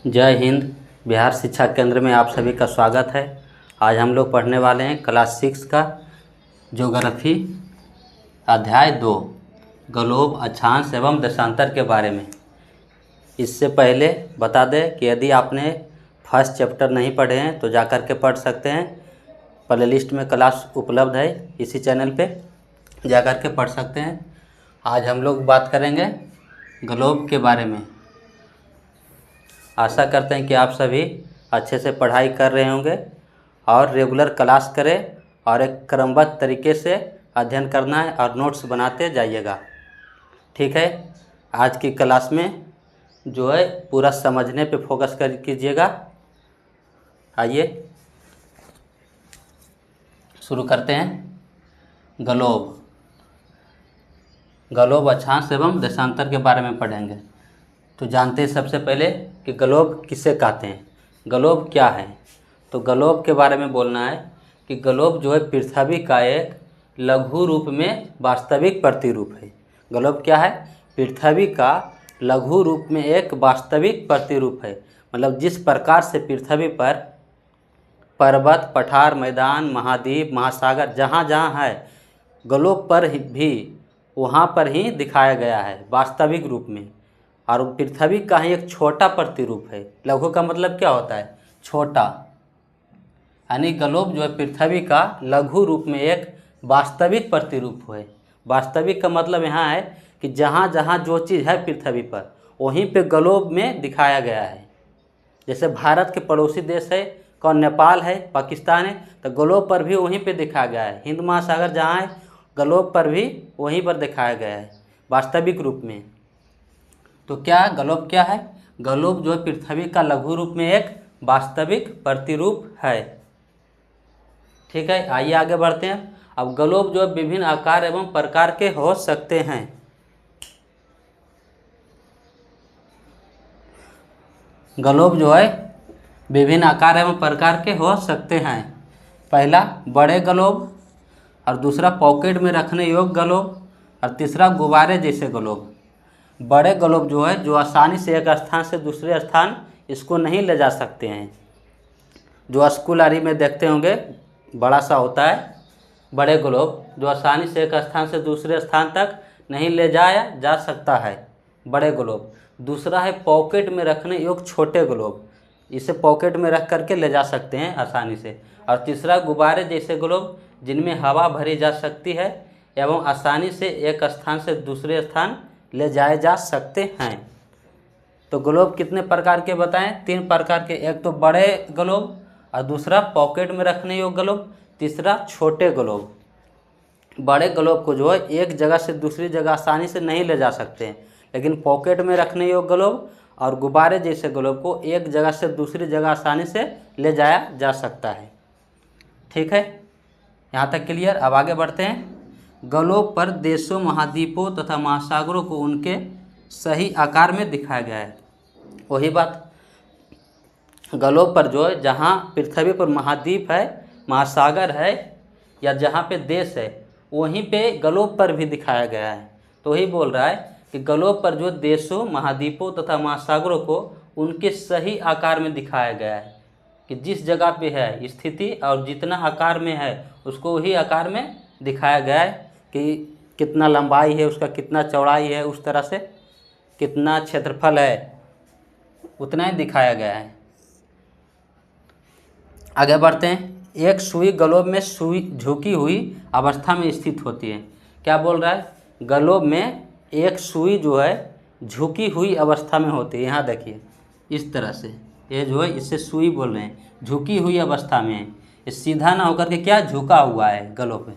जय हिंद। बिहार शिक्षा केंद्र में आप सभी का स्वागत है। आज हम लोग पढ़ने वाले हैं क्लास 6 का ज्योग्राफी अध्याय 2 ग्लोब, अक्षांश एवं देशांतर के बारे में। इससे पहले बता दें कि यदि आपने फर्स्ट चैप्टर नहीं पढ़े हैं तो जाकर के पढ़ सकते हैं। प्ले लिस्ट में क्लास उपलब्ध है, इसी चैनल पे जाकर के पढ़ सकते हैं। आज हम लोग बात करेंगे ग्लोब के बारे में। आशा करते हैं कि आप सभी अच्छे से पढ़ाई कर रहे होंगे और रेगुलर क्लास करें और एक क्रमबद्ध तरीके से अध्ययन करना है और नोट्स बनाते जाइएगा। ठीक है, आज की क्लास में जो है पूरा समझने पे फोकस कीजिएगा। आइए शुरू करते हैं। ग्लोब, अक्षांश एवं देशांतर के बारे में पढ़ेंगे। तो जानते हैं सबसे पहले कि ग्लोब किसे कहते हैं, ग्लोब क्या है। तो ग्लोब के बारे में बोलना है कि ग्लोब जो है पृथ्वी का एक लघु रूप में वास्तविक प्रतिरूप है। ग्लोब क्या है? पृथ्वी का लघु रूप में एक वास्तविक प्रतिरूप है। मतलब जिस प्रकार से पृथ्वी पर पर्वत, पठार, मैदान, महाद्वीप, महासागर जहाँ जहाँ है, ग्लोब पर भी वहाँ पर ही दिखाया गया है वास्तविक रूप में। और पृथ्वी का ही एक छोटा प्रतिरूप है। लघु का मतलब क्या होता है? छोटा। यानी ग्लोब जो है पृथ्वी का लघु रूप में एक वास्तविक प्रतिरूप है। वास्तविक का मतलब यहाँ है कि जहाँ जहाँ जो चीज़ है पृथ्वी पर वहीं पे ग्लोब में दिखाया गया है। जैसे भारत के पड़ोसी देश है कौन? नेपाल है, पाकिस्तान है, तो ग्लोब पर भी वहीं पे दिखाया गया है। हिंद महासागर जहाँ है ग्लोब पर भी वहीं पर दिखाया गया है वास्तविक रूप में। तो क्या ग्लोब क्या है? ग्लोब जो है पृथ्वी का लघु रूप में एक वास्तविक प्रतिरूप है। ठीक है, आइए आगे बढ़ते हैं। अब ग्लोब जो है विभिन्न आकार एवं प्रकार के हो सकते हैं। ग्लोब जो है विभिन्न आकार एवं प्रकार के हो सकते हैं। पहला बड़े ग्लोब, और दूसरा पॉकेट में रखने योग्य ग्लोब, और तीसरा गुब्बारे जैसे ग्लोब। बड़े ग्लोब जो है जो आसानी से एक स्थान से दूसरे स्थान इसको नहीं ले जा सकते हैं। जो स्कूल आदि में देखते होंगे बड़ा सा होता है बड़े ग्लोब, जो आसानी से एक स्थान से दूसरे स्थान तक नहीं ले जाया जा सकता है, बड़े ग्लोब। दूसरा है पॉकेट में रखने योग्य छोटे ग्लोब, इसे पॉकेट में रख करके ले जा सकते हैं आसानी से। और तीसरा गुब्बारे जैसे ग्लोब, जिनमें हवा भरी जा सकती है एवं आसानी से एक स्थान से दूसरे स्थान ले जाए जा सकते हैं। तो ग्लोब कितने प्रकार के बताएं? 3 प्रकार के। एक तो बड़े ग्लोब, और दूसरा पॉकेट में रखने योग्य ग्लोब, तीसरा छोटे ग्लोब। बड़े ग्लोब को जो है एक जगह से दूसरी जगह आसानी से नहीं ले जा सकते हैं, लेकिन पॉकेट में रखने योग्य ग्लोब और गुब्बारे जैसे ग्लोब को एक जगह से दूसरी जगह आसानी से ले जाया जा सकता है। ठीक है, यहाँ तक क्लियर। अब आगे बढ़ते हैं। ग्लोब पर देशों, महाद्वीपों तथा महासागरों को उनके सही आकार में दिखाया गया है। वही बात, ग्लोब पर जो है जहाँ पृथ्वी पर महाद्वीप है, महासागर है, या जहाँ पे देश है वहीं पे ग्लोब पर भी दिखाया गया है। तो वही बोल रहा है कि ग्लोब पर जो देशों, महाद्वीपों तथा महासागरों को उनके सही आकार में दिखाया गया है, कि जिस जगह पे है स्थिति और जितना आकार में है उसको वही आकार में दिखाया गया है। कि कितना लंबाई है उसका, कितना चौड़ाई है, उस तरह से कितना क्षेत्रफल है उतना ही दिखाया गया है। आगे बढ़ते हैं। एक सुई ग्लोब में सुई झुकी हुई अवस्था में स्थित होती है। क्या बोल रहा है? ग्लोब में एक सुई जो है झुकी हुई अवस्था में होती है। यहाँ देखिए इस तरह से, ये जो है इससे सुई बोल रहे हैं, झुकी हुई अवस्था में है। ये सीधा ना होकर के क्या झुका हुआ है, ग्लोब में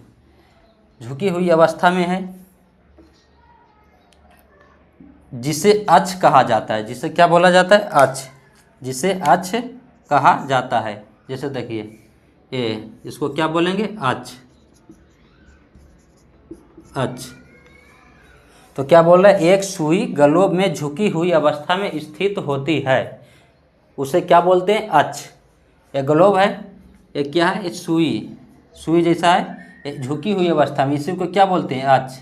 झुकी हुई अवस्था में है, जिसे अक्ष कहा जाता है। जिसे क्या बोला जाता है? अक्ष, जिसे अक्ष कहा जाता है। जैसे देखिए ये, इसको क्या बोलेंगे? अक्ष, अक्ष। तो क्या बोल रहा है? एक सुई ग्लोब में झुकी हुई अवस्था में स्थित होती है, उसे क्या बोलते हैं? अक्ष। एक ग्लोब है, एक क्या है? एक सुई, सुई जैसा है, एक झुकी हुई अवस्था में, इसी को क्या बोलते हैं? अक्ष।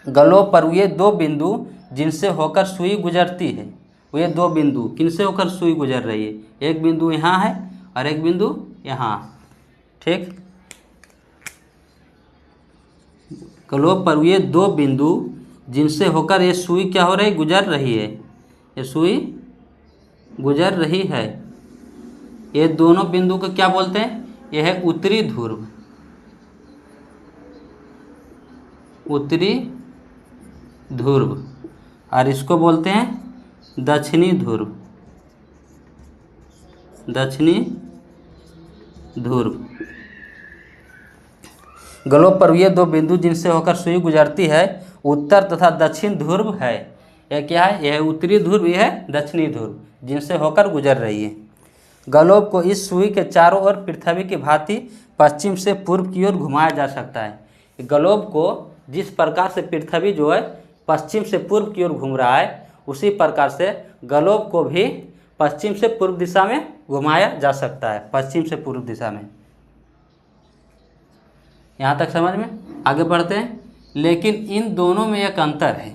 ग्लोब पर ये 2 बिंदु जिनसे होकर सुई गुजरती है, ये दो बिंदु किनसे होकर सुई गुजर रही है, एक बिंदु यहाँ है और एक बिंदु यहाँ। ठीक, ग्लोब पर ये दो बिंदु जिनसे होकर ये सुई क्या हो रही, गुजर रही है, ये सुई गुजर रही है। ये दोनों बिंदु को क्या बोलते हैं, यह है उत्तरी ध्रुव, उत्तरी ध्रुव, और इसको बोलते हैं दक्षिणी ध्रुव, दक्षिणी ध्रुव। ग्लोब पर ये दो बिंदु जिनसे होकर सुई गुजरती है उत्तर तथा दक्षिण ध्रुव है। यह क्या है, यह उत्तरी ध्रुव, यह है दक्षिणी ध्रुव, जिनसे होकर गुजर रही है। ग्लोब को इस सुई के चारों ओर पृथ्वी की भांति पश्चिम से पूर्व की ओर घुमाया जा सकता है। ग्लोब को जिस प्रकार से पृथ्वी जो है पश्चिम से पूर्व की ओर घूम रहा है, उसी प्रकार से ग्लोब को भी पश्चिम से पूर्व दिशा में घुमाया जा सकता है, पश्चिम से पूर्व दिशा में। यहाँ तक समझ में? आगे बढ़ते हैं। लेकिन इन दोनों में एक अंतर है,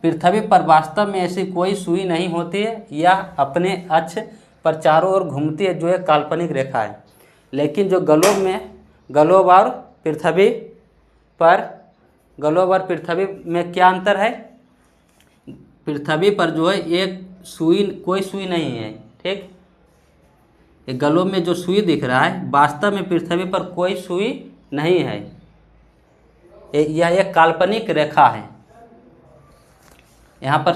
पृथ्वी पर वास्तव में ऐसी कोई सुई नहीं होती है, यह अपने अक्ष पर चारों ओर घूमती है, जो एक काल्पनिक रेखा है। लेकिन जो ग्लोब और पृथ्वी में क्या अंतर है, पृथ्वी पर जो है एक सुई, कोई सुई नहीं है। ठीक, ग्लोब में जो सुई दिख रहा है वास्तव में पृथ्वी पर कोई सुई नहीं है, यह एक काल्पनिक रेखा है। यहाँ पर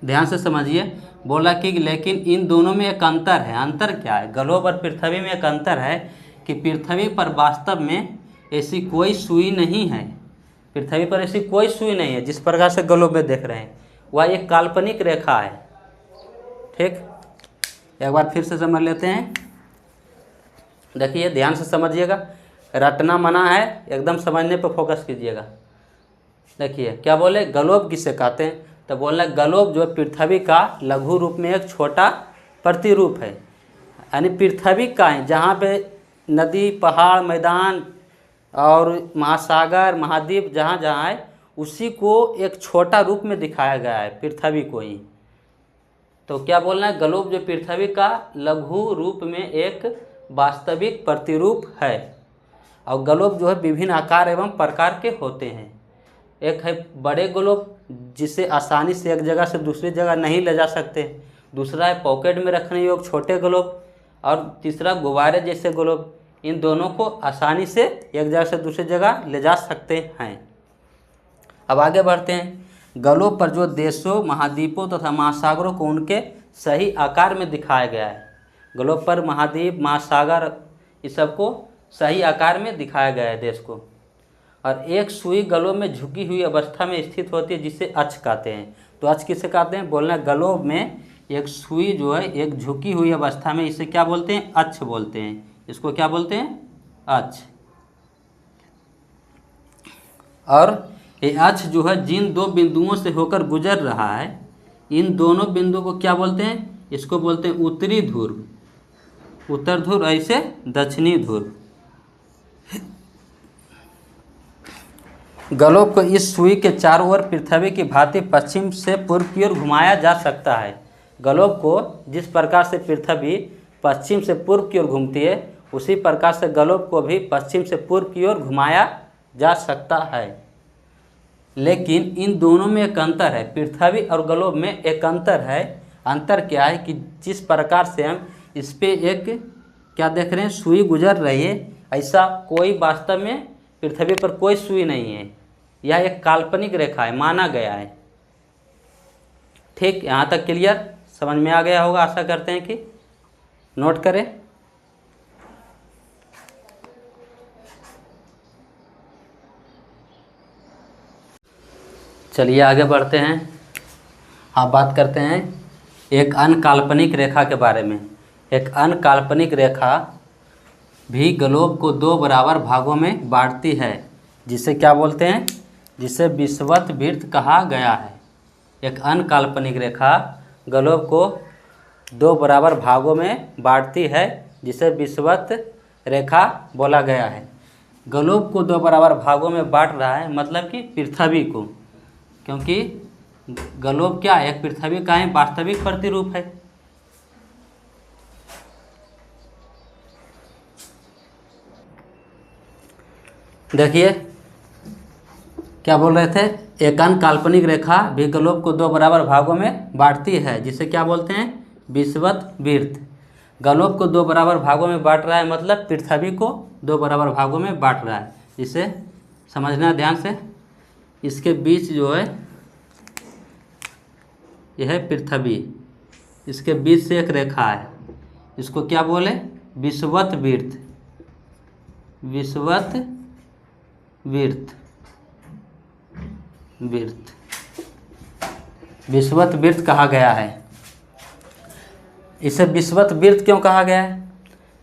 ध्यान से समझिए, बोला कि लेकिन इन दोनों में एक अंतर है। अंतर क्या है, ग्लोब और पृथ्वी में एक अंतर है कि पृथ्वी पर वास्तव में ऐसी कोई सुई नहीं है, पृथ्वी पर ऐसी कोई सुई नहीं है जिस प्रकार से ग्लोब में देख रहे हैं, वह एक काल्पनिक रेखा है। ठीक, एक बार फिर से समझ लेते हैं। देखिए ध्यान से समझिएगा, रटना मना है, एकदम समझने पर फोकस कीजिएगा। देखिए क्या बोले, ग्लोब किसे कहते हैं, तो बोलना ग्लोब जो पृथ्वी का लघु रूप में एक छोटा प्रतिरूप है, यानी पृथ्वी का है जहाँ पे नदी, पहाड़, मैदान और महासागर, महाद्वीप जहाँ जहाँ है, उसी को एक छोटा रूप में दिखाया गया है, पृथ्वी को ही। तो क्या बोलना है, ग्लोब जो पृथ्वी का लघु रूप में एक वास्तविक प्रतिरूप है। और ग्लोब जो है विभिन्न आकार एवं प्रकार के होते हैं। एक है बड़े ग्लोब जिसे आसानी से एक जगह से दूसरी जगह नहीं ले जा सकते, दूसरा है पॉकेट में रखने योग्य छोटे ग्लोब, और तीसरा गुब्बारे जैसे ग्लोब। इन दोनों को आसानी से एक जगह से दूसरी जगह ले जा सकते हैं। अब आगे बढ़ते हैं। ग्लोब पर जो देशों, महाद्वीपों तथा महासागरों को उनके सही आकार में दिखाया गया है। ग्लोब पर महाद्वीप, महासागर, इस सबको सही आकार में दिखाया गया है देश को। और एक सुई ग्लोब में झुकी हुई अवस्था में स्थित होती है, जिसे अक्ष कहते हैं। तो अक्ष किसे कहते हैं, बोलना ग्लोब में एक सुई जो है एक झुकी हुई अवस्था में, इसे क्या बोलते हैं, अक्ष बोलते हैं। इसको क्या बोलते हैं, अक्ष। और ये अक्ष जो है जिन दो बिंदुओं से होकर गुजर रहा है, इन दोनों बिंदुओं को क्या बोलते हैं, इसको बोलते हैं उत्तरी ध्रुव, उत्तर ध्रुव, ऐसे दक्षिणी ध्रुव। ग्लोब को इस सुई के चारों ओर पृथ्वी की भांति पश्चिम से पूर्व की ओर घुमाया जा सकता है। ग्लोब को जिस प्रकार से पृथ्वी पश्चिम से पूर्व की ओर घूमती है, उसी प्रकार से ग्लोब को भी पश्चिम से पूर्व की ओर घुमाया जा सकता है। लेकिन इन दोनों में एक अंतर है, पृथ्वी और ग्लोब में एक अंतर है। अंतर क्या है कि जिस प्रकार से हम इस पे एक क्या देख रहे हैं, सुई गुजर रही है, ऐसा कोई वास्तव में पृथ्वी पर कोई सुई नहीं है, यह एक काल्पनिक रेखा है, माना गया है। ठीक, यहाँ तक क्लियर, समझ में आ गया होगा, आशा करते हैं कि नोट करें। चलिए आगे बढ़ते हैं। हाँ, बात करते हैं एक अन्य काल्पनिक रेखा के बारे में। एक अन्य काल्पनिक रेखा भी ग्लोब को दो बराबर भागों में बांटती है, जिसे क्या बोलते हैं, जिसे विषुवत वृत्त कहा गया है। एक अन्य काल्पनिक रेखा ग्लोब को दो बराबर भागों में बांटती है, जिसे विषुवत रेखा बोला गया है। ग्लोब को दो बराबर भागों में बांट रहा है, मतलब कि पृथ्वी को, क्योंकि गलोब क्या है? एक पृथ्वी का ही वास्तविक प्रतिरूप है। देखिए क्या बोल रहे थे, एकांक काल्पनिक रेखा भी गलोब को दो बराबर भागों में बांटती है, जिसे क्या बोलते हैं? विषुवत वृत्त। गलोब को दो बराबर भागों में बांट रहा है, मतलब पृथ्वी को दो बराबर भागों में बांट रहा है। इसे समझना ध्यान से। इसके बीच जो है यह है पृथ्वी, इसके बीच से एक रेखा है, इसको क्या बोले? विषुवत वृत्त। विषुवत वृत्त, वृत्त, विषुवत वृत्त कहा गया है। इसे विषुवत वृत्त क्यों कहा गया है?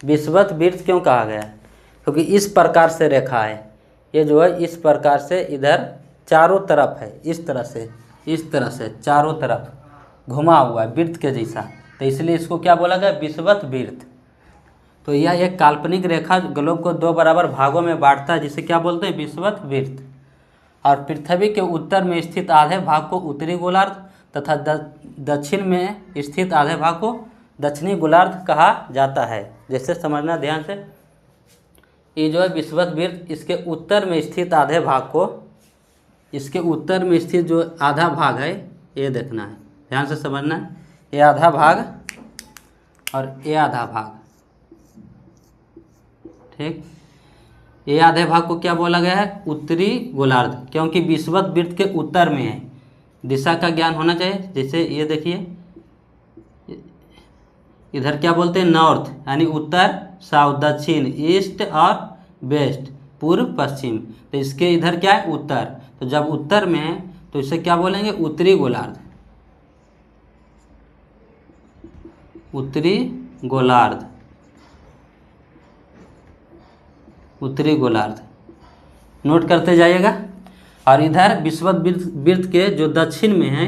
विषुवत वृत्त क्यों कहा गया है? क्योंकि इस प्रकार से रेखा है, ये जो है इस प्रकार से इधर चारों तरफ है, इस तरह से चारों तरफ घुमा हुआ है वृत्त के जैसा, तो इसलिए इसको क्या बोला गया? विषुवत वृत्त। तो यह एक काल्पनिक रेखा गलोब को दो बराबर भागों में बांटता है, जिसे क्या बोलते हैं? विषुवत वृत्त। और पृथ्वी के उत्तर में स्थित आधे भाग को उत्तरी गोलार्ध तथा दक्षिण में स्थित आधे भाग को दक्षिणी गोलार्ध कहा जाता है। जैसे समझना ध्यान से, ये जो है विषुवत वृत्त, इसके उत्तर में स्थित आधे भाग को, इसके उत्तर में स्थित जो आधा भाग है ये देखना है, ध्यान से समझना है। ये आधा भाग और ये आधा भाग, ठीक। ये आधे भाग को क्या बोला गया है? उत्तरी गोलार्ध, क्योंकि विषुवत वृत्त के उत्तर में है। दिशा का ज्ञान होना चाहिए। जैसे ये देखिए, इधर क्या बोलते हैं? नॉर्थ, यानी उत्तर, साउथ, दक्षिण, ईस्ट और वेस्ट, पूर्व पश्चिम। तो इसके इधर क्या है? उत्तर। तो जब उत्तर में है तो इसे क्या बोलेंगे? उत्तरी गोलार्ध। उत्तरी गोलार्ध, उत्तरी गोलार्ध, नोट करते जाइएगा। और इधर विषुवत वृत्त के जो दक्षिण में है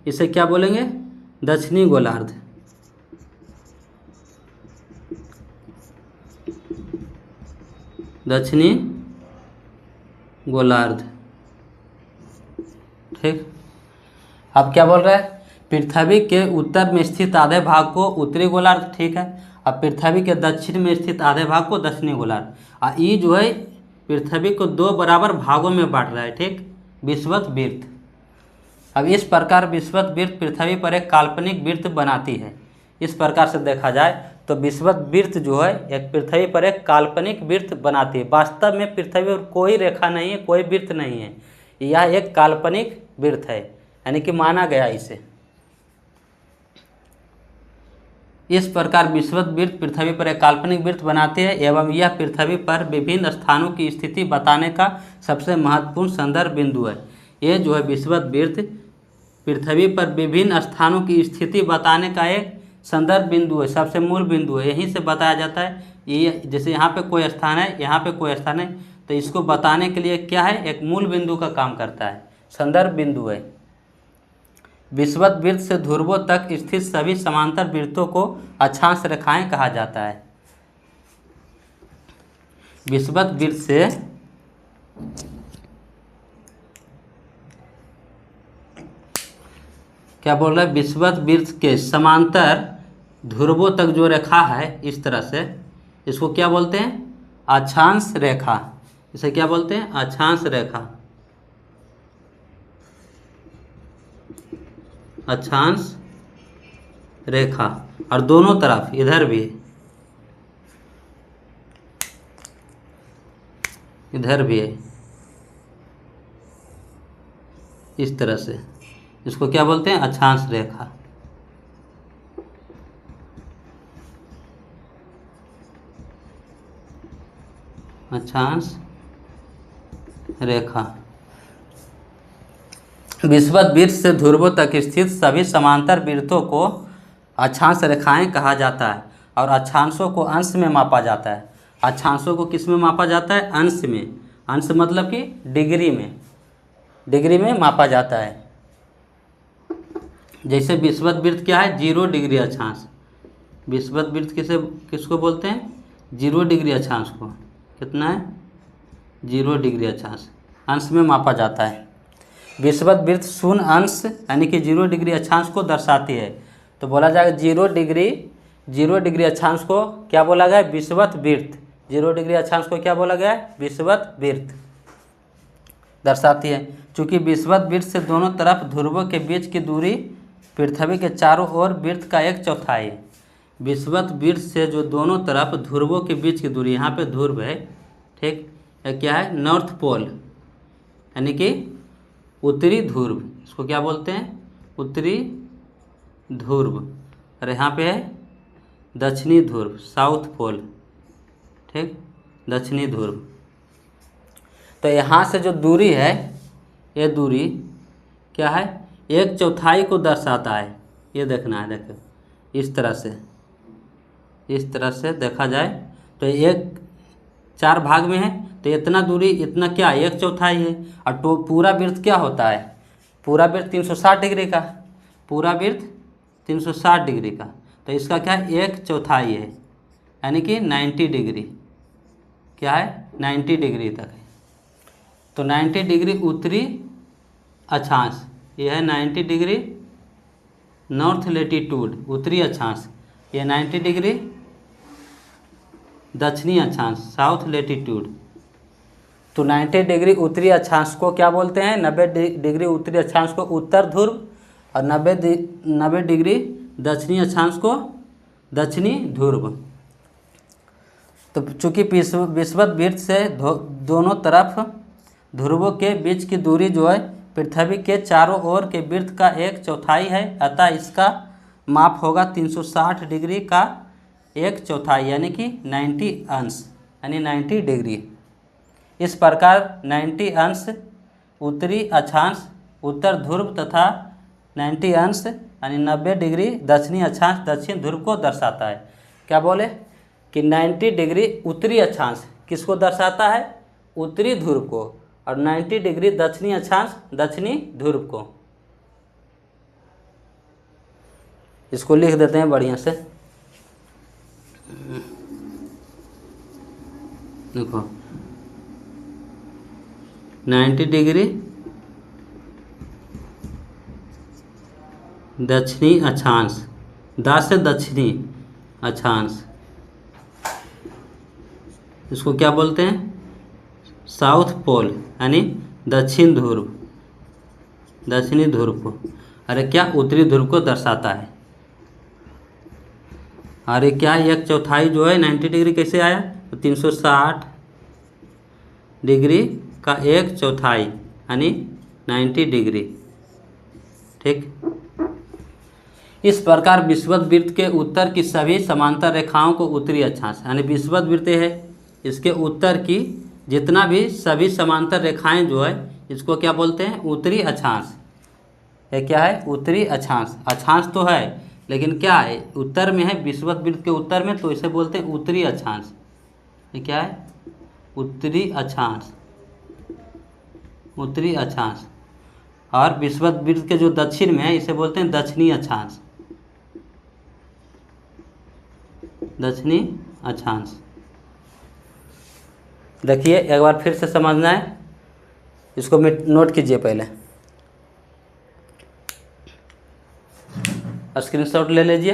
इसे क्या बोलेंगे? दक्षिणी गोलार्ध। दक्षिणी गोलार्ध, ठीक। अब क्या बोल रहा है? पृथ्वी के उत्तर में स्थित आधे भाग को उत्तरी गोलार्ध, ठीक है। अब पृथ्वी के दक्षिण में स्थित आधे भाग को दक्षिणी गोलार्ध। और ये जो है पृथ्वी को दो बराबर भागों में बांट रहा है, ठीक, विषुवत वृत्त। अब इस प्रकार विषुवत वृत्त पृथ्वी पर एक काल्पनिक वृत्त बनाती है। इस प्रकार से देखा जाए तो विषुवत वृत्त जो है एक पृथ्वी पर एक काल्पनिक वृत्त बनाती है। वास्तव में पृथ्वी पर कोई रेखा नहीं है, कोई वृत्त नहीं है, यह एक काल्पनिक वृत्त है, यानी कि माना गया इसे। इस प्रकार विषुवत वृत्त पृथ्वी पर एक काल्पनिक वृत्त बनाती है एवं यह पृथ्वी पर विभिन्न स्थानों की स्थिति बताने का सबसे महत्वपूर्ण संदर्भ बिंदु है। ये जो है विषुवत वृत्त पृथ्वी पर विभिन्न स्थानों की स्थिति बताने का एक संदर्भ बिंदु है, सबसे मूल बिंदु है। यहीं से बताया जाता है। ये जैसे यहाँ पे कोई स्थान है, यहाँ पे कोई स्थान है, तो इसको बताने के लिए क्या है? एक मूल बिंदु का काम करता है, संदर्भ बिंदु है। विषुवत वृत्त से ध्रुवों तक स्थित सभी समांतर वृत्तों को अक्षांश रेखाएं कहा जाता है। विषुवत वृत्त से क्या बोल रहा है? विषुवत वृत्त के समांतर ध्रुवों तक जो रेखा है इस तरह से, इसको क्या बोलते हैं? अक्षांश रेखा। इसे क्या बोलते हैं? अक्षांश रेखा। अक्षांश रेखा। और दोनों तरफ, इधर भी, इधर भी है, इस तरह से, इसको क्या बोलते हैं? अक्षांश रेखा। अक्षांश रेखा। विषुवत वृत्त से ध्रुवों तक स्थित सभी समांतर वृत्तों को अक्षांश रेखाएं कहा जाता है और अक्षांशों को अंश में मापा जाता है। अक्षांशों को किस में मापा जाता है? अंश में। अंश मतलब कि डिग्री में, डिग्री में मापा जाता है। जैसे विषुवत वृत्त क्या है? 0 डिग्री अक्षांश। विषुवत वृत्त किसको बोलते हैं? 0 डिग्री अक्षांश को। कितना है? 0 डिग्री अक्षांश अंश में मापा जाता है। विषुवत वृत्त शून्य अंश यानी कि 0 डिग्री अक्षांश को दर्शाती है। तो बोला जाएगा 0 डिग्री अक्षांश को क्या बोला गया? विषुवत वृत्त। 0 डिग्री अक्षांश को क्या बोला गया है? विषुवत वृत्त दर्शाती है। चूँकि विषुवत वृत्त से दोनों तरफ ध्रुवों के बीच की दूरी पृथ्वी के चारों ओर वृत्त का 1/4 है। विषुवत वृत्त से जो दोनों तरफ ध्रुवों के बीच की दूरी, यहाँ पे ध्रुव है, ठीक है, क्या है? नॉर्थ पोल यानी कि उत्तरी ध्रुव, इसको क्या बोलते हैं? उत्तरी ध्रुव। और यहाँ पे है दक्षिणी ध्रुव, साउथ पोल, ठीक, दक्षिणी ध्रुव। तो यहाँ से जो दूरी है, ये दूरी क्या है? 1/4 को दर्शाता है। ये देखना है, देखो इस तरह से देखा जाए तो एक 4 भाग में है, तो इतना दूरी, इतना क्या 1/4 है। और तो पूरा वृत्त क्या होता है? पूरा वृत्त 360 डिग्री का, पूरा वृत्त 360 डिग्री का, तो इसका क्या है? 1/4 है, यानी कि 90 डिग्री, क्या है? 90 डिग्री तक है। तो 90 डिग्री उत्तरी अक्षांश, ये है 90 डिग्री नॉर्थ लेटीट्यूड, उत्तरी अक्षांश। ये 90 डिग्री दक्षिणी अक्षांश, साउथ लेटीट्यूड। तो 90 डिग्री उत्तरी अक्षांश को क्या बोलते हैं? 90 डिग्री उत्तरी अक्षांश को उत्तर ध्रुव, और 90 डिग्री दक्षिणी अक्षांश को दक्षिणी ध्रुव। तो चूँकि विषुवत वृत्त से दोनों तरफ ध्रुवों के बीच की दूरी जो है पृथ्वी के चारों ओर के वृत्त का 1/4 है, अतः इसका माप होगा 360 डिग्री का 1/4 यानी कि 90 अंश, यानी 90 डिग्री। इस प्रकार 90 अंश उत्तरी अक्षांश उत्तर ध्रुव तथा 90 अंश यानी 90 डिग्री दक्षिणी अक्षांश दक्षिण ध्रुव को दर्शाता है। क्या बोले कि 90 डिग्री उत्तरी अक्षांश किसको दर्शाता है? उत्तरी ध्रुव को, और 90 डिग्री दक्षिणी अक्षांश दक्षिणी ध्रुव को। इसको लिख देते हैं बढ़िया से, देखो 90 डिग्री दक्षिणी अक्षांश, दा से दक्षिणी अक्षांश, इसको क्या बोलते हैं? साउथ पोल यानी दक्षिण ध्रुव, दक्षिणी ध्रुव को। अरे क्या? उत्तरी ध्रुव को दर्शाता है। अरे क्या 1/4 जो है 90 डिग्री कैसे आया? तो 360 डिग्री का 1/4 यानी 90 डिग्री, ठीक। इस प्रकार विषुवत वृत्त के उत्तर की सभी समांतर रेखाओं को उत्तरी अक्षांश, यानी विषुवत वृत्त है, इसके उत्तर की जितना भी सभी समांतर रेखाएं जो है इसको क्या बोलते हैं? उत्तरी अक्षांश। ये क्या है? उत्तरी अक्षांश। अक्षांश तो है लेकिन क्या है? उत्तर में है, विषुवत वृत्त के उत्तर में, तो इसे बोलते हैं उत्तरी अक्षांश। ये क्या है? उत्तरी अक्षांश, उत्तरी अक्षांश। और विषुवत वृत्त के जो दक्षिण में है इसे बोलते हैं दक्षिणी अक्षांश, दक्षिणी अक्षांश। देखिए एक बार फिर से समझना है, इसको नोट कीजिए पहले, स्क्रीनशॉट ले लीजिए।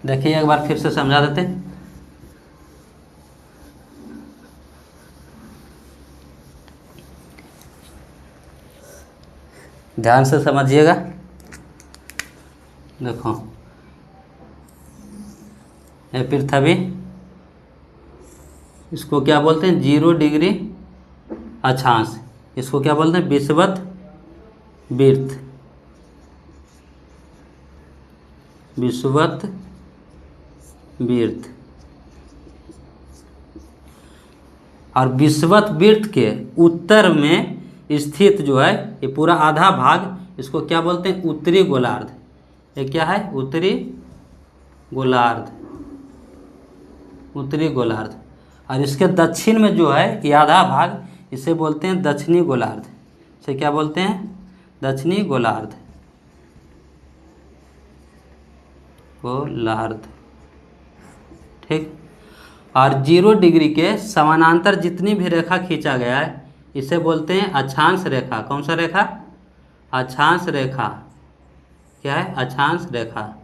देखिए एक बार फिर से समझा देते हैं। ध्यान से समझिएगा। देखो ये पृथ्वी, इसको क्या बोलते हैं? 0 डिग्री अक्षांश। इसको क्या बोलते हैं? विषुवत वृत्त, विषुवत वृत्त। और विषुवत वृत्त के उत्तर में स्थित जो है ये पूरा आधा भाग, इसको क्या बोलते हैं? उत्तरी गोलार्ध। ये क्या है? उत्तरी गोलार्ध, उत्तरी गोलार्ध। और इसके दक्षिण में जो है ये आधा भाग, इसे बोलते हैं दक्षिणी गोलार्ध। इसे क्या बोलते हैं? दक्षिणी गोलार्ध। गोलार्ध। ठीक। और 0 डिग्री के समानांतर जितनी भी रेखा खींचा गया है इसे बोलते हैं अक्षांश रेखा। कौन सा रेखा? अक्षांश रेखा। क्या है? अक्षांश रेखा।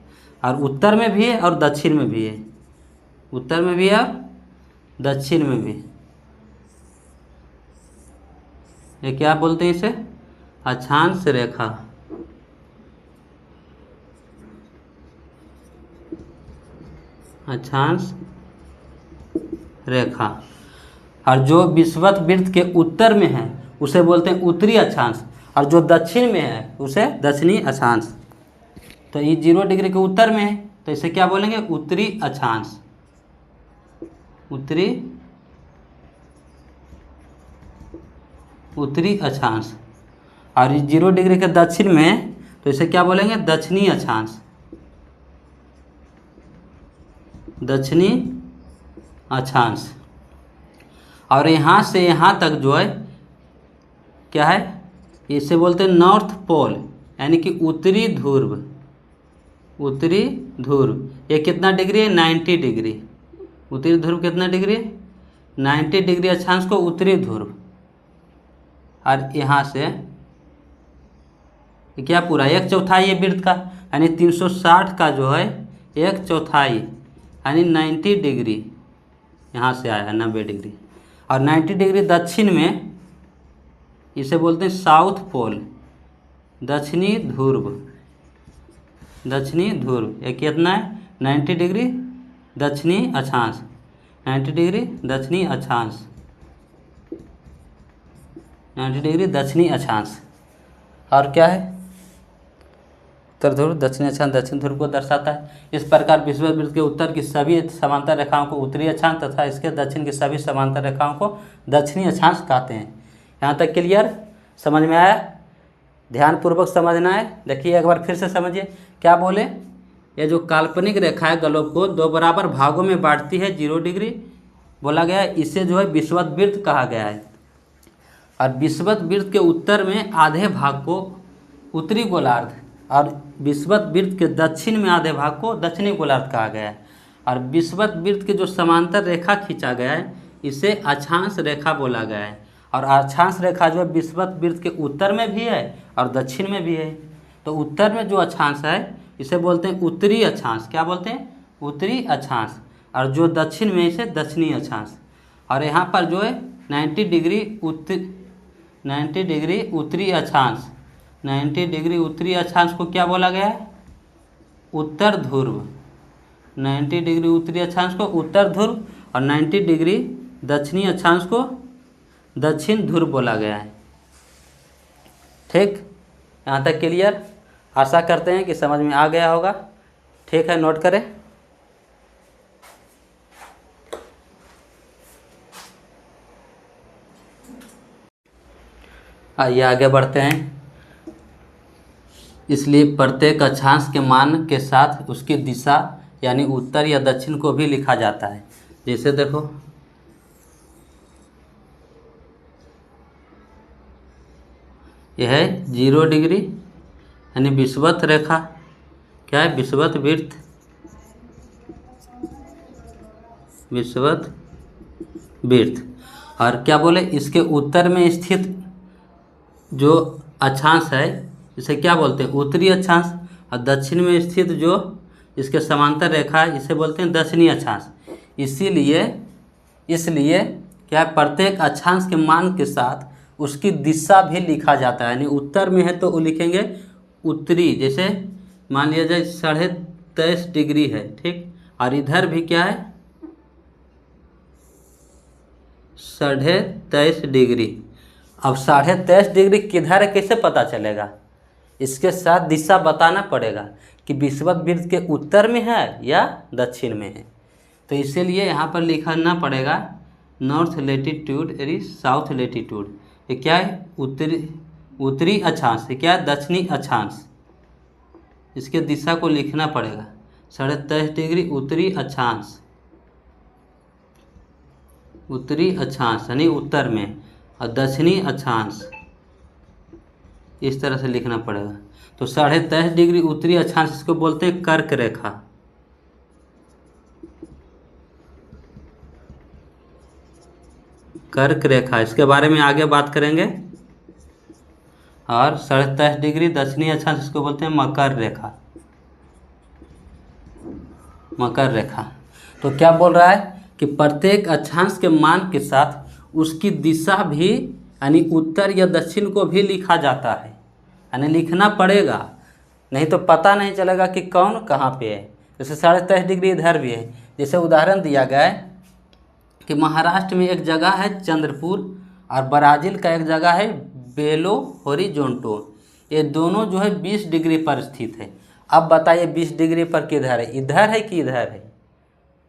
और उत्तर में भी है और दक्षिण में भी है। उत्तर में भी है और दक्षिण में भी। ये क्या बोलते हैं इसे? अक्षांश रेखा। अक्षांश रेखा। और जो विषुवत वृत्त के उत्तर में है उसे बोलते हैं उत्तरी अक्षांश, और जो दक्षिण में है उसे दक्षिणी अक्षांश। तो ये 0 डिग्री के उत्तर में है तो इसे क्या बोलेंगे? उत्तरी अक्षांश। उत्तरी अक्षांश। और ये 0 डिग्री के दक्षिण में है तो इसे क्या बोलेंगे? दक्षिणी अक्षांश। दक्षिणी अक्षांश। और यहाँ से यहाँ तक जो है क्या है? इसे बोलते हैं नॉर्थ पोल, यानी कि उत्तरी ध्रुव। उत्तरी ध्रुव ये कितना डिग्री है? 90 डिग्री। उत्तरी ध्रुव कितना डिग्री है? 90 डिग्री अक्षांश को उत्तरी ध्रुव। और यहाँ से क्या पूरा 1/4 ये वृत्त का, यानी 360 का जो है 1/4 यानी 90 डिग्री यहाँ से आया 90 डिग्री। और 90 डिग्री दक्षिण में इसे बोलते हैं साउथ पोल, दक्षिणी ध्रुव। दक्षिणी ध्रुव ये कितना है? 90 डिग्री दक्षिणी अक्षांश। 90 डिग्री दक्षिणी अक्षांश। 90 डिग्री दक्षिणी अक्षांश। और क्या है? उत्तर ध्रुव दक्षिणी अक्षांश दक्षिण ध्रुव को दर्शाता है। इस प्रकार विषुवत वृत्त के उत्तर की सभी समांतर रेखाओं को उत्तरी अक्षांश तथा इसके दक्षिण की सभी समांतर रेखाओं को दक्षिणी अक्षांश कहते हैं। यहाँ तक क्लियर? समझ में आया? ध्यानपूर्वक समझना है। देखिए एक बार फिर से समझिए। क्या बोले? ये जो काल्पनिक रेखा है गलोब को 2 बराबर भागों में बांटती है 0 डिग्री बोला गया है, इसे जो है विषुवत वृत्त कहा गया है। और विषुवत वृत्त के उत्तर में आधे भाग को उत्तरी गोलार्ध और विषुवत वृत्त के दक्षिण में आधे भाग को दक्षिणी गोलार्ध कहा गया है। और विषुवत वृत्त के जो समांतर रेखा खींचा गया है इसे अक्षांश रेखा बोला गया है। और अक्षांश रेखा जो है विषुवत वृत्त के उत्तर में भी है और दक्षिण में भी है। तो उत्तर में जो अक्षांश है इसे बोलते हैं उत्तरी अक्षांश। क्या बोलते हैं? उत्तरी अक्षांश। और जो दक्षिण में इसे दक्षिणी अक्षांश। और यहाँ पर जो है 90 डिग्री उत्तरी अक्षांश, 90 डिग्री उत्तरी अक्षांश को क्या बोला गया है? उत्तर ध्रुव। 90 डिग्री उत्तरी अक्षांश को उत्तर ध्रुव और 90 डिग्री दक्षिणी अक्षांश को दक्षिण ध्रुव बोला गया है। ठीक, यहाँ तक क्लियर? आशा करते हैं कि समझ में आ गया होगा। ठीक है, नोट करें। आइए आगे बढ़ते हैं। इसलिए प्रत्येक अक्षांश के मान के साथ उसकी दिशा यानी उत्तर या दक्षिण को भी लिखा जाता है। जैसे देखो यह है 0 डिग्री यानी विषुवत रेखा। क्या है? विषुवत वृत्त। विषुवत वृत्त। और क्या बोले? इसके उत्तर में स्थित जो अक्षांश है इसे क्या बोलते हैं? उत्तरी अक्षांश। और दक्षिण में स्थित जो इसके समांतर रेखा है इसे बोलते हैं दक्षिणी अक्षांश। इसलिए क्या प्रत्येक अक्षांश के मान के साथ उसकी दिशा भी लिखा जाता है। यानी उत्तर में है तो वो लिखेंगे उत्तरी, जैसे मान लिया जाए 23.5 डिग्री है। ठीक, और इधर भी क्या है? 23.5 डिग्री। अब 23.5 डिग्री किधर है कैसे पता चलेगा? इसके साथ दिशा बताना पड़ेगा कि विषुवत वृत्त के उत्तर में है या दक्षिण में है। तो इसीलिए यहाँ पर लिखना पड़ेगा नॉर्थ लेटीट्यूड यानी साउथ लेटीट्यूड। ये क्या है? उत्तरी अक्षांश। ये क्या है? दक्षिणी अक्षांश। इसके दिशा को लिखना पड़ेगा 23.5 डिग्री उत्तरी अक्षांश। उत्तरी अक्षांश यानी उत्तर में, और दक्षिणी अक्षांश इस तरह से लिखना पड़ेगा। तो 23.5 डिग्री उत्तरी अक्षांश इसको बोलते हैं कर्क रेखा। कर्क रेखा, इसके बारे में आगे बात करेंगे। और 27.5 डिग्री दक्षिणी अक्षांश, इसको बोलते हैं मकर रेखा। मकर रेखा तो क्या बोल रहा है कि प्रत्येक अक्षांश के मान के साथ उसकी दिशा भी यानी उत्तर या दक्षिण को भी लिखा जाता है, यानी लिखना पड़ेगा, नहीं तो पता नहीं चलेगा कि कौन कहाँ पे है। जैसे 27.5 डिग्री इधर भी है। जैसे उदाहरण दिया गया है कि महाराष्ट्र में एक जगह है चंद्रपुर और ब्राज़ील का एक जगह है बेलो होरिजोंटो। ये दोनों जो है 20 डिग्री पर स्थित है। अब बताइए 20 डिग्री पर किधर है, इधर है कि इधर है?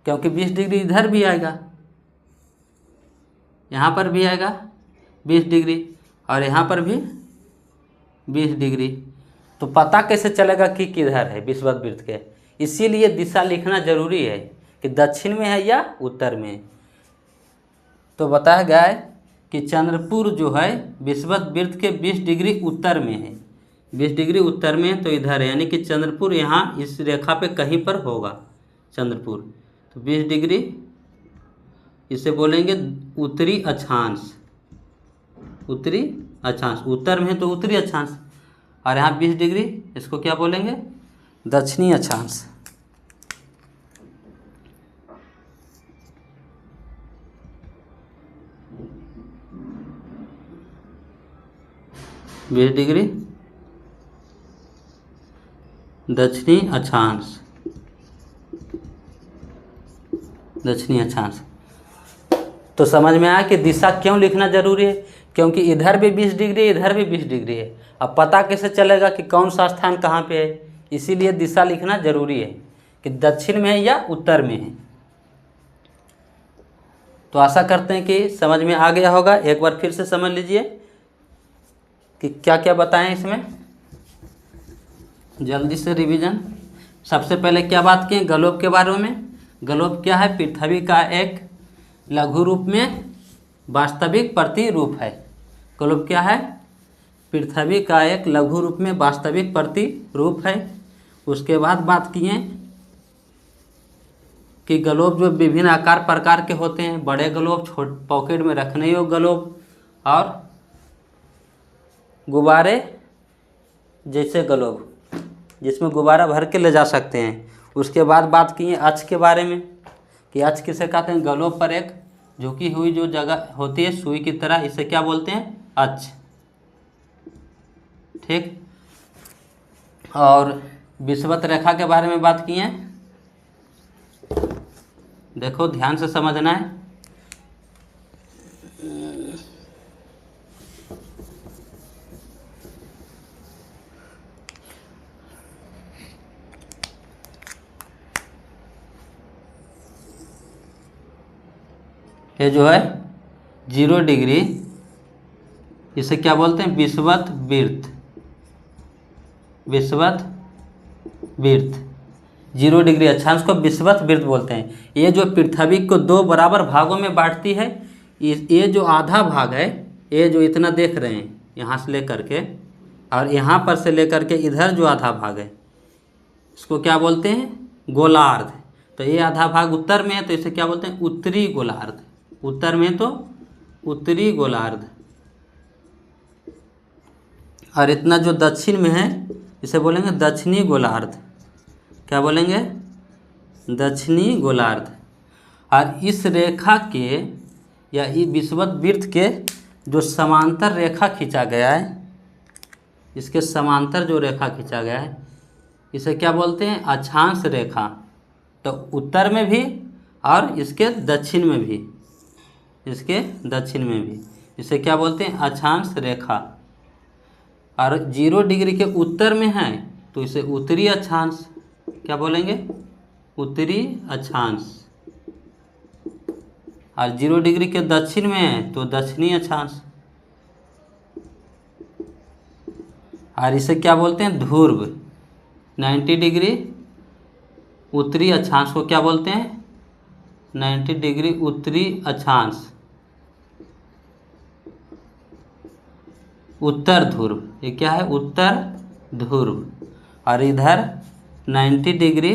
क्योंकि 20 डिग्री इधर भी आएगा, यहाँ पर भी आएगा 20 डिग्री और यहाँ पर भी 20 डिग्री। तो पता कैसे चलेगा कि किधर है विषुवत वृत्त के? इसीलिए दिशा लिखना जरूरी है कि दक्षिण में है या उत्तर में। तो बताया गया है कि चंद्रपुर जो है विषुवत वृत्त के 20 डिग्री उत्तर में है। 20 डिग्री उत्तर में तो इधर है, यानी कि चंद्रपुर यहाँ इस रेखा पे कहीं पर होगा चंद्रपुर। तो 20 डिग्री इसे बोलेंगे उत्तरी अक्षांश। उत्तरी अक्षांश उत्तर में है तो उत्तरी अक्षांश, और यहाँ 20 डिग्री इसको क्या बोलेंगे? दक्षिणी अक्षांश। बीस डिग्री दक्षिणी अक्षांश। दक्षिणी अक्षांश। तो समझ में आया कि दिशा क्यों लिखना जरूरी है? क्योंकि इधर भी 20 डिग्री इधर भी 20 डिग्री है। अब पता कैसे चलेगा कि कौन सा स्थान कहाँ पे है? इसीलिए दिशा लिखना जरूरी है कि दक्षिण में है या उत्तर में है। तो आशा करते हैं कि समझ में आ गया होगा। एक बार फिर से समझ लीजिए कि क्या क्या बताएं इसमें, जल्दी से रिवीजन। सबसे पहले क्या बात की? ग्लोब के बारे में। ग्लोब क्या है? पृथ्वी का एक लघु रूप में वास्तविक प्रतिरूप है। ग्लोब क्या है? पृथ्वी का एक लघु रूप में वास्तविक प्रतिरूप है। उसके बाद बात किए कि ग्लोब जो विभिन्न आकार प्रकार के होते हैं, बड़े ग्लोब, पॉकेट में रखने योग्य ग्लोब, और गुब्बारे जैसे ग्लोब जिसमें गुब्बारा भर के ले जा सकते हैं। उसके बाद बात किए अक्ष के बारे में कि अक्ष किसे कहते हैं? ग्लोब पर एक झुकी हुई जो जगह होती है सुई की तरह, इसे क्या बोलते हैं? अक्ष। ठीक। और विषुवत रेखा के बारे में बात किए। देखो ध्यान से समझना है। ये जो है 0 डिग्री, इसे क्या बोलते हैं? विषुवत वृत्त। विषुवत वृत्त 0 डिग्री अक्षांश को विषुवत वृत्त बोलते हैं। ये जो पृथ्वी को 2 बराबर भागों में बांटती है, ये जो आधा भाग है, ये जो इतना देख रहे हैं यहाँ से लेकर के और यहाँ पर से लेकर के इधर जो आधा भाग है, इसको क्या बोलते हैं? गोलार्ध। तो ये आधा भाग उत्तर में है तो इसे क्या बोलते हैं? उत्तरी गोलार्ध। उत्तर में तो उत्तरी गोलार्ध। और इतना जो दक्षिण में है इसे बोलेंगे दक्षिणी गोलार्ध। क्या बोलेंगे? दक्षिणी गोलार्ध। और इस रेखा के या इस विषुवत वृत्त के जो समांतर रेखा खींचा गया है, इसके समांतर जो रेखा खींचा गया है, इसे क्या बोलते हैं? अक्षांश रेखा। तो उत्तर में भी और इसके दक्षिण में भी, इसके दक्षिण में भी इसे क्या बोलते हैं? अक्षांश रेखा। और 0 डिग्री के उत्तर में है तो इसे उत्तरी अक्षांश। क्या बोलेंगे? उत्तरी अक्षांश। और 0 डिग्री के दक्षिण में है तो दक्षिणी अक्षांश। और इसे क्या बोलते हैं? ध्रुव। 90 डिग्री उत्तरी अक्षांश को क्या बोलते हैं? 90 डिग्री उत्तरी अक्षांश, उत्तर ध्रुव। ये क्या है? उत्तर ध्रुव। और इधर 90 डिग्री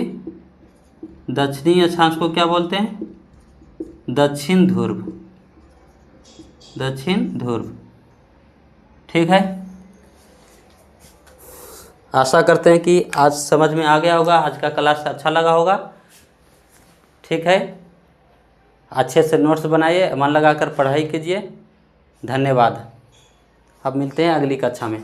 दक्षिणी अक्षांश को क्या बोलते हैं? दक्षिण ध्रुव। दक्षिण ध्रुव। ठीक है, आशा करते हैं कि आज समझ में आ गया होगा, आज का क्लास अच्छा लगा होगा। ठीक है, अच्छे से नोट्स बनाइए, मन लगाकर पढ़ाई कीजिए। धन्यवाद। अब मिलते हैं अगली कक्षा में।